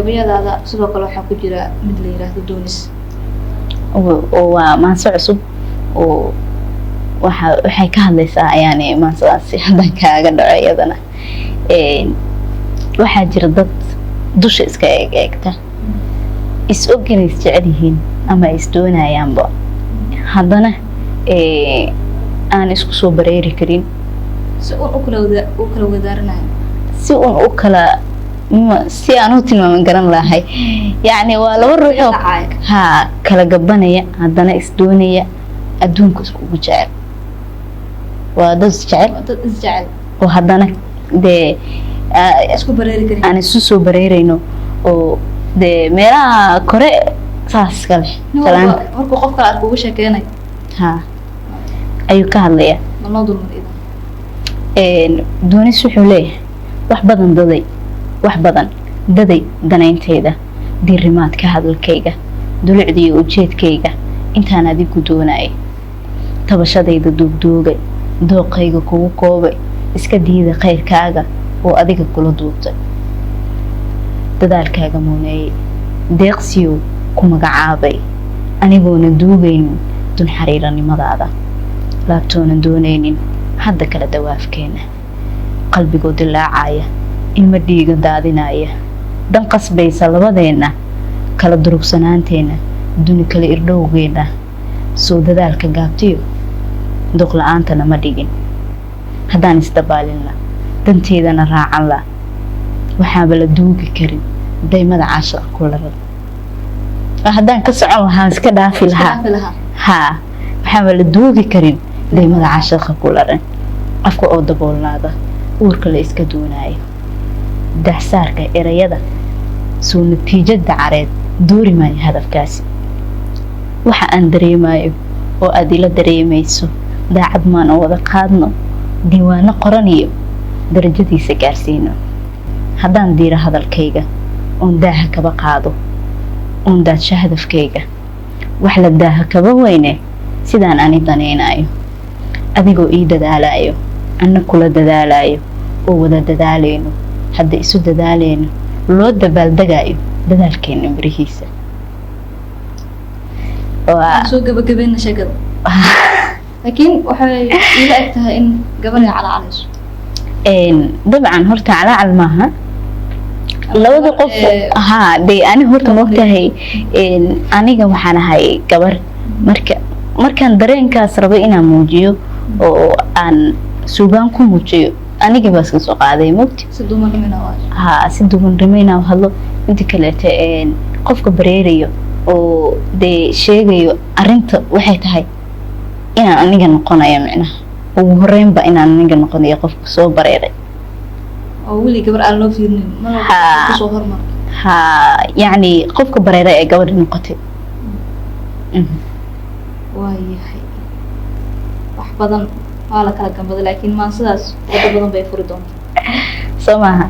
gabayadaada sidoo kale waxaa ku jira mid la yiraahdo doonis oo waa maanso cusub oo waxay ka hadlaysaa yani maansadaasi haddaan kaaga dhaco iyadana waxaa jira dad dusha iska eegta is ogin is jecel yihiin ama is doonayaanba haddana aan isku soo bareeri karin si uu u kala wadaaranayo si aan u tilmaaman garan lahay yani waa laba ruux oo kala gabanaya haddana is doonaya adduunka iskugu jecel waa dad is jecel oo haddana dee aan isu soo bareerayno oo dee meelaha kore saas kale markuu qof kale arko ugu sheekeenay ayuu ka hadlaya doonis wuxuu leeyahay wax badan daday danaynteeda diirimaadka hadalkayga dulucdiiyo ujeedkayga intaan adigu doonayay tabashadayda duugduugay dooqayga kugu koobay iska diida khayrkaaga oo adiga kula duubtay dadaalkaaga muuneeyey deeqsiyow ku magacaabay anigoona duugaynin dun xariiranimadaada laabtoonan doonaynin hadda kala dawaafkeena qalbigoo dilaacaya ilma dhiiga daadinaya dan qasbaysa labadeenna kala durugsanaanteena duni kala irdhowgeena soo dadaalka gaabtiyo duqla-aantana ma dhigin haddaan isdabaalinla danteedana raacan la waxaaba la duugi karin daymada caashiqa ku laran haddaan ka socon lahaa iska dhaafi lahaa waxaaba la duugi karin daymada caashiqa ku laran afka oo daboolnaada uurka la iska doonaayo daxsaarka erayada soo natiijada careed doori maayo hadafkaasi waxa aan dareemayo oo aad ila dareemayso daacad maan oo wada qaadno diiwaano qoraniyo darajadiisa gaarsiino haddaan diiro hadalkayga oon daaha kaba qaado oon daadsho hadafkayga wax la daaha kaba weyne sidaan ani danaynayo adigoo ii dadaalayo anna kula dadaalayo oo wada dadaalayno hadda isu dadaalayno loo dabaaldegaayo dadaalkeena mirihiisa soo gabagabeena sheekada laakiin waxay ila eg tahay in gabadha calaacalayso dabcan horta calaacal maaha labada qof dee ani horta moogtahay aniga waxaan ahay gabar markaan dareenkaas rabo inaan muujiyo oo aan suugaan ku muujiyo anigii baa iska soo qaaday moogti si duuban inaan hadlo inta kaleeta qofka bareerayo oo dee sheegayo arinta waxay tahay inaan aniga noqonayo micnaha ugu horeynba inaan aniga noqonayo qofka soo bareeray oo weli gabar aan loo fiirnin soo hormar yani qofka bareeray ee gabadha noqotay waayahay wax badan waa la kala gambaday laakiin maan sidaas wada badan bay furi doontaa soo maaha